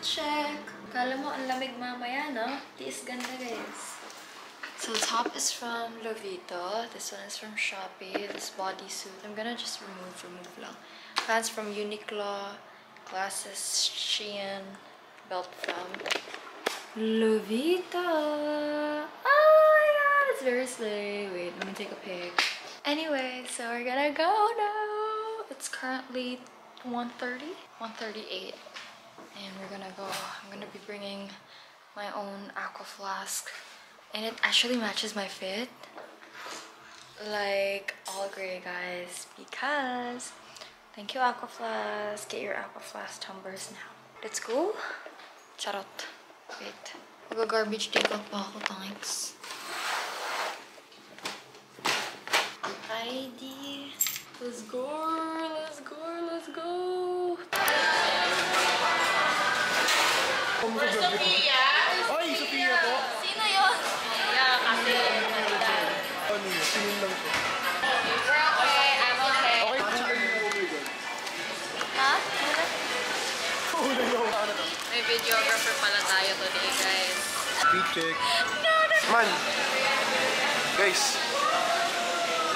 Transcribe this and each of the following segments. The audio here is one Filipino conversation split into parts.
check. Kala mo ang lamig mamaya, no? Tiis ganda, guys. So top is from Lovito. This one is from Shopee. This bodysuit. I'm gonna just remove lang. Pants from Uniqlo. Glasses, Shein. Belt from Lovito. Oh my god, it's very slay. Wait, let me take a pic. Anyway, so we're gonna go now. It's currently 1:30, 1:38. And we're gonna go. I'm gonna be bringing my own aqua flask. And it actually matches my fit. Like, all gray, guys. Because, thank you, Aqua Flask. Get your Aqua Flask tumblers now. Let's go. Charot. Wait. Mag-garbage take out pa ako, thanks. ID. Let's go. Let's go. Let's go. Sophia? Oy, Sophia po. Sino yun? Yeah, kasi. Ano yun? Sinin lang po. We're okay. I'm okay. Okay, Ha? Huli yung ano to. May videographer pala tayo today, guys. Speed check. Man! Guys,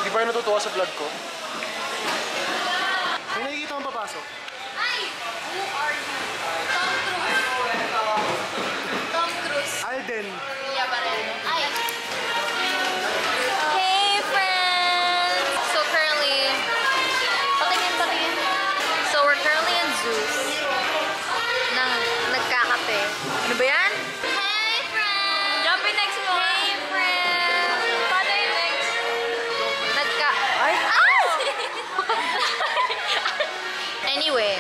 di ba yung natutuwa sa vlog ko? May nakikita kong papasok. Ay! Who are you? Tom Cruise. Tom Cruise. Alden. Kuya Barreno. Ay! Hey, friends! So currently, patingin. So we're currently in Zeus. Nagkakape. Ano ba yan? Hey, friends! Jump in next mo. Hey, friends! Paano yung next? Ay! Anyway,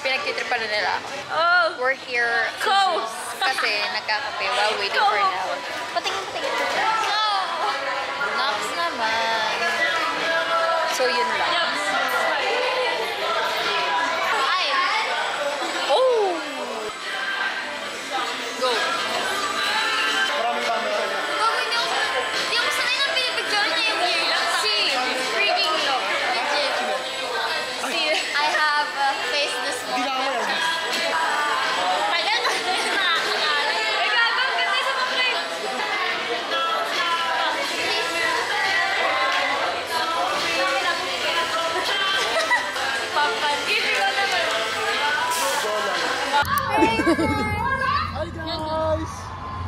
pinagtitripan na nila ako. Oh! We're here in Zeus kasi nagkakape while waiting for now. Patingin. Go! Knox naman. So yun lang. Ay! Oh! Go! Maraming camera niya. Bago hindi ako sanay na pinipicture niya yung year lang. See, freaking low. Legit. See, I have faced this Hindi na ako yan. Tagal na nakakakala. Ay, gagawin kasi sa mga friend. Papansin ko naman. Hi guys!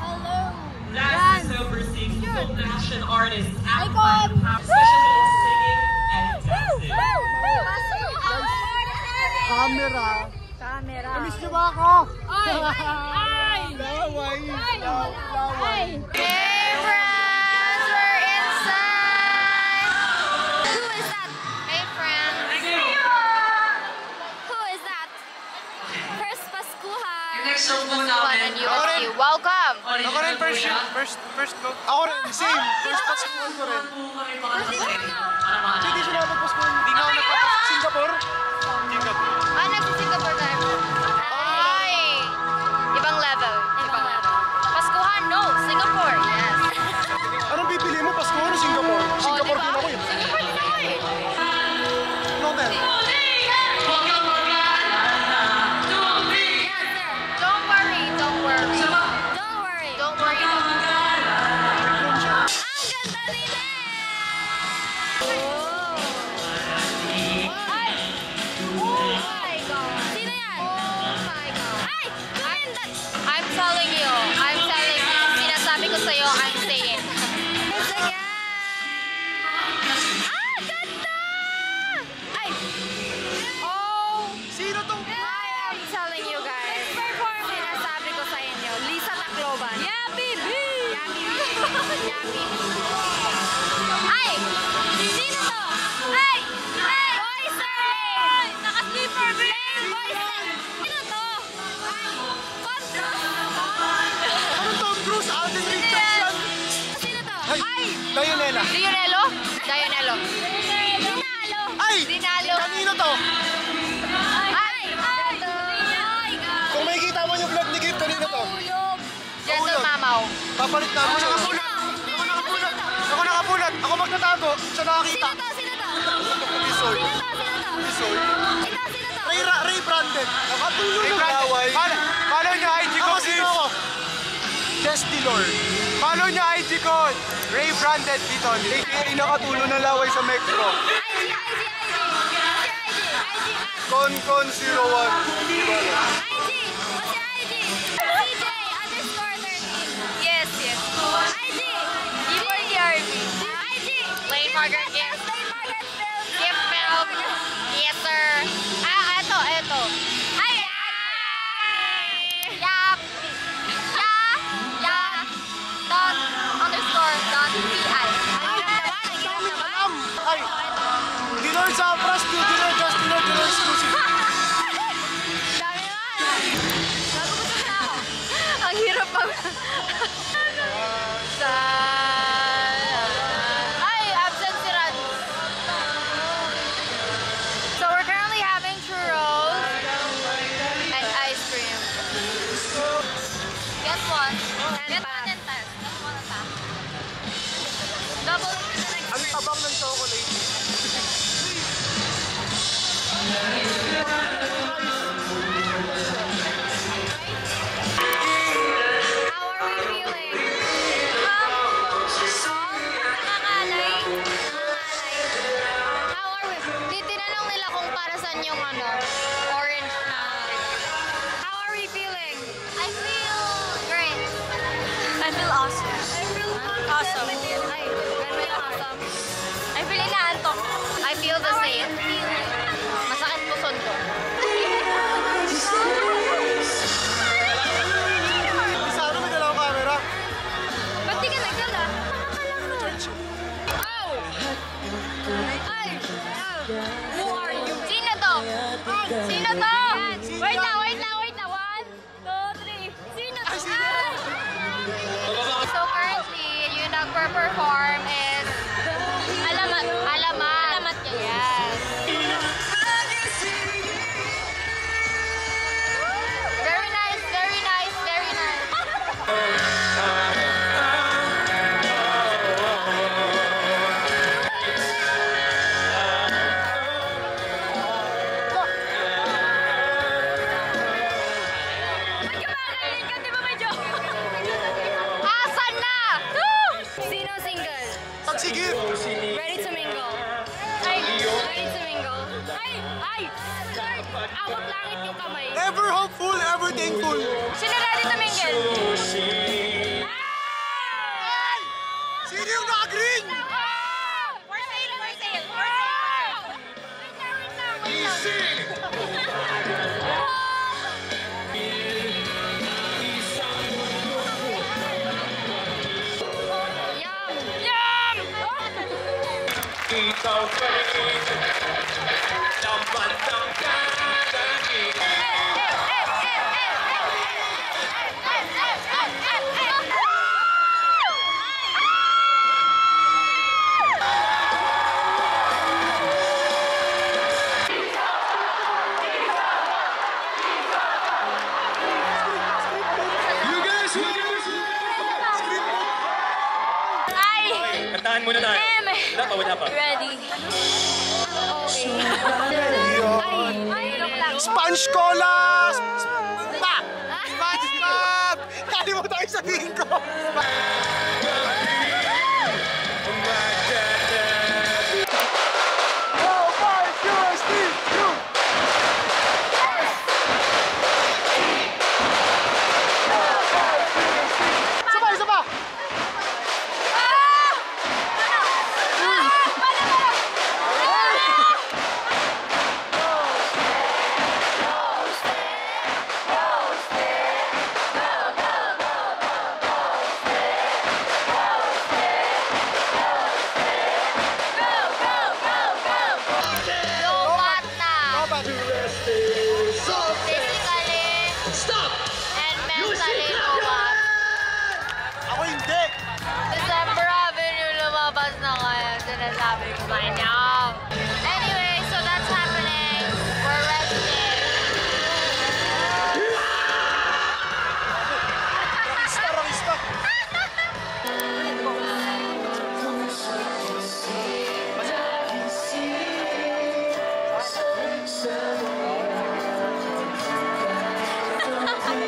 Hello. Last December 6th, Film Action Artist Akon, especially in singing and dancing. Camera! Camera. Miss niyo ba ako? Ay! Laway! Laway! Hey friends, we're inside. Who is that? Hey friends. Who is that? First Paskuhan. Next show po Paskuhan namin. and UFC. Welcome. Ako rin first go. Ako rin, same. First Pascual ko rin. Hindi siya napag-Pascual. Hindi nga ako nagpapasok Singapore. Ah, nagsi-Singapore tayo. Ay! Ibang level. Paskuhan, no. Singapore, yes. Anong bibili mo? Pascual o Singapore? Singapore din ako yun. Singapore din ako eh. No, then. Yes, sir. Don't worry. Don't worry. Don't worry. Ang ganda nila! Ay! Oh my God! Sino yan? Oh my God! Ay! Kumindat! I'm telling you. Sinasabi ko sa'yo, I'm saying. Sige! Ah! Ganda! Ay! Oh! Sino tong? I'm telling you guys. Sinasabi ko sa inyo, Lisa Tacloban. Yeah, baby! Ay! Sino to? Ay! Boy Sterling! Naka-sleeper bell! Boy Sterling! Sino to? Contra! Anong Tom Cruise? Alden Richardson? Sino to? Ay! Lionela. Dionelo? Dinalo. Ay! Dinalo. Kanino to? Ay! Kung makikita mo yung vlog ni Gift, kanino to? Gentle Mamaw. Papalit na ako. Ako nakapulat. Ako magtatago. Siya nakakita. Sino to? Bisoy. Bisoy. Ray Brandon. Nakatulog na. Follow niyo Estilor. Follow niya IG ko. Ray Branded dito. AKA nakatulo ng laway sa Metro. IG. Concon 01. IG. What's your IG? CJ_13. Yes. IG. DRV. IG. Play Margaret Gift. Gift milk. Yes, sir. Eto. Ay! Yap! _.pi. Ay! Dinor Zapra Studio na just Dinor exclusive. Dami naman! Nagubusog na ako. Ang hirap pa. Ay, absent si Rad. So we're currently having churros and ice cream. Get one. Get one and test. Get one and test. Double it to the next Ang tabang ng chocolate. How are we feeling? Nangangalay. How are we? Di tinanong nila kung para saan yung orange na. How are we feeling? I feel great. I feel awesome. I feel Awesome. Ay, very awesome. I feel inaantok. I feel the same. Masakit puson ko. Sana may dalawang camera. Ba't di ka nagdala? Oh! Ay! Who are you? Sino to? Sino to? Wait na. 1, 2, 3. Sino to? So currently, yung nagper-perform is Alamat. Alamat yan. Yes. Very nice. Asan na? Sino single? Pagsigit! Ready to mingle. Ay, ready to mingle. Ay! Awat langit yung kamay. Ever hopeful, ever thankful. Sino ready to mingle? Sino yung naka-green? For sale. Yum! Ikaw pa rin naman ang kakain. You guys, Kantahan muna tayo. Wala pa. Ready. Sponge Cola! Pa! SpongeBob! Kali mo tayo sabihin ko! Isa pa! Ako hindi! December Avenue lumabas na kaya sinasabi ko ba niya. Anyway, so that's happening. We're resting. Rangista!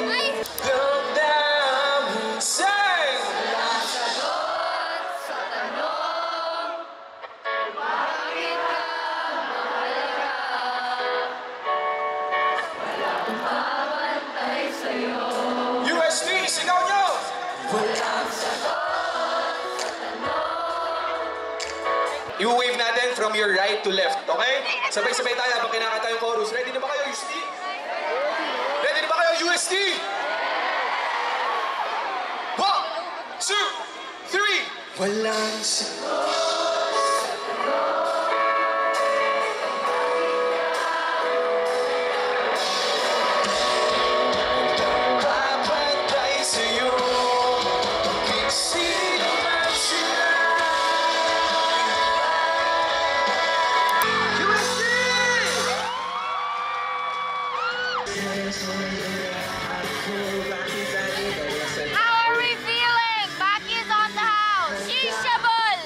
Ay! Damdamin sa your right to left, okay? Sabay-sabay tayo habang kinakanta yung chorus. Ready na ba kayo, UST? Ready na ba kayo, UST? 1, 2, 3. Walang papatay sa'yo. Sino man sila? UST! How are we feeling? Maki's on the house. Shishabol.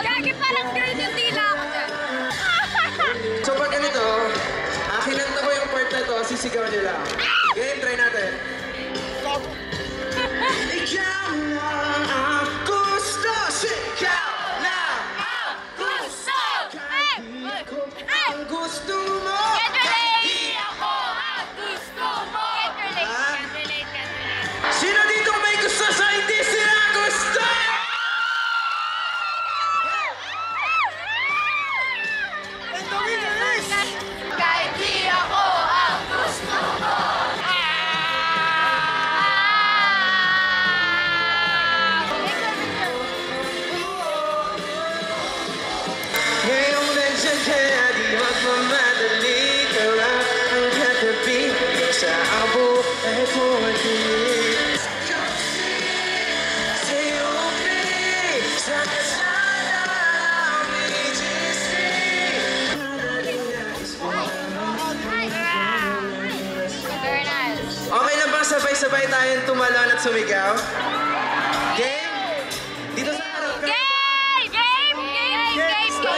Gagi, parang girl yung tila ako dyan. So pag ganito, kinanta ko yung part na to, sisigaw nyo lang. Game, try natin. Ikaw lang ang gusto, ikaw lang ang gusto. Kahit ko ang gusto mo. Can't relate! Ako ang gusto mo! Can't relate. Sino dito may gusto sa hindi sila gusto? And the winner is... Kahit di ako ang gusto mo. Ngayong nandiyan ka, di magmamadali ka lang ang katabi sa abo ay pumating. Sa'yo, babe, sa kasala ng BGC. Very nice. Okay na ba sabay-sabay tayong tumalon at sumigaw? Game? Dito sa harap ka. Game!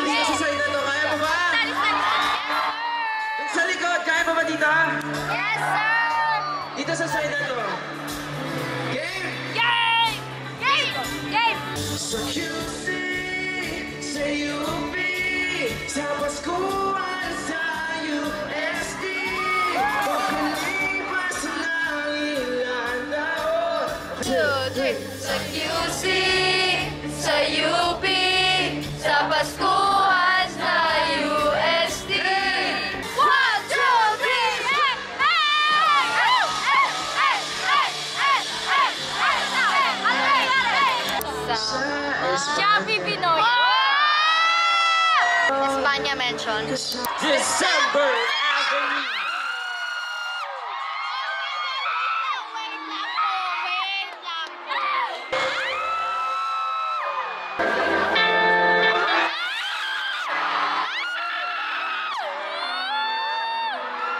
Dito sa side na to, kaya mo ba? Sa likod, kaya mo ba dito? Yes, sir! Dito sa side na to. Game? Game! Sa QC, sa UP, sa Pascual, sa UST, pagkalipas ng ilang taon. 2, 3. Sa QC, sa UP, sa Pascuhan, sa UST. 1, 2, 3. Sa Chubby Pinoy. Espanya mention. December Avenue.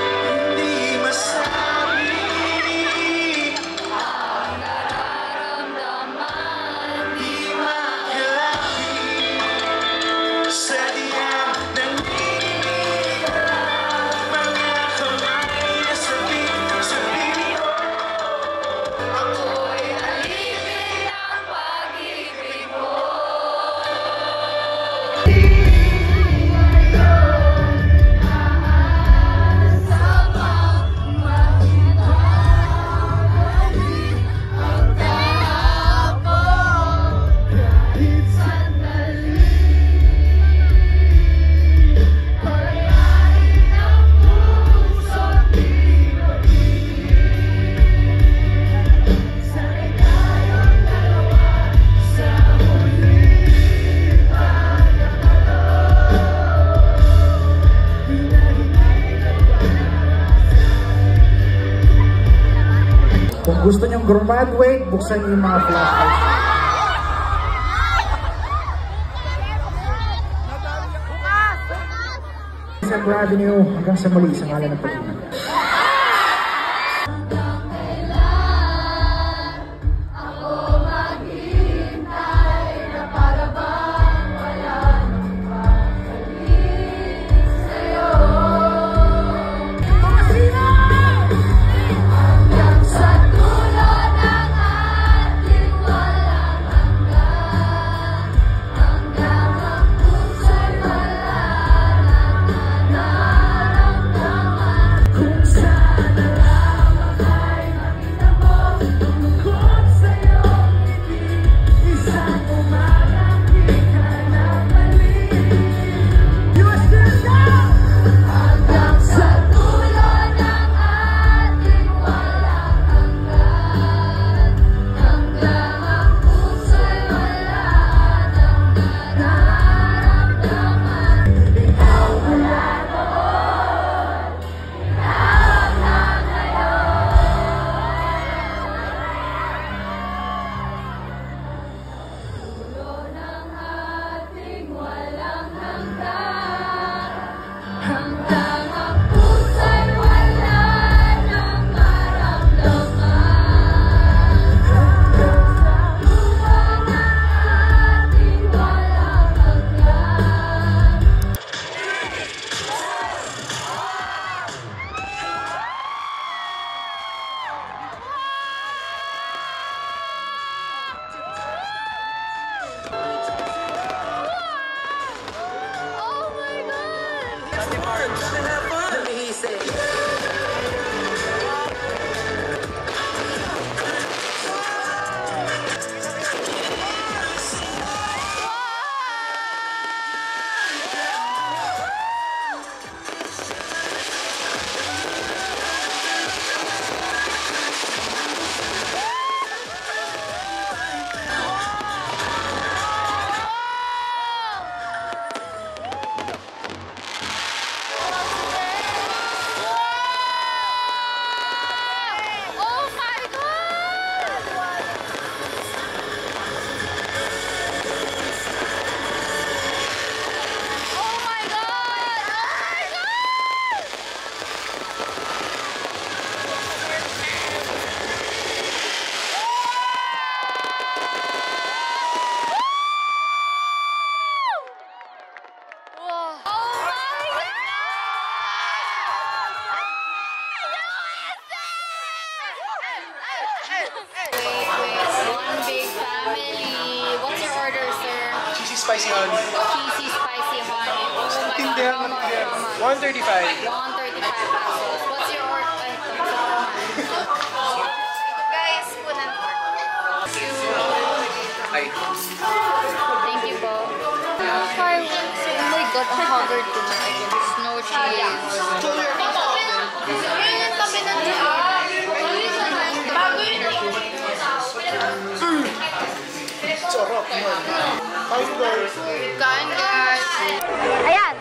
Hindi masabi ang nararamdaman, di makalabi sa diyang nanginginig, mga kamay na sabi-sabi mo. Ako'y alipin ng pag-ibig mo. Kung gusto nyong graduate, buksan niyo yung mga flashlights. December Avenue, hanggang sa muli sa ngalan ng Panginoon. One big family. What's your order, sir? Cheesy spicy honey. Cheesy spicy honey. Oh my god, how much? How much? 135. 135 pesos. What's your order? Guys, spoon and fork. Ay. Thank you, Bo. Fireworks. Oh my god, ang haggard ko na. Snow cheese. Sarap naman. Hi guys. Kain, guys. Ayan!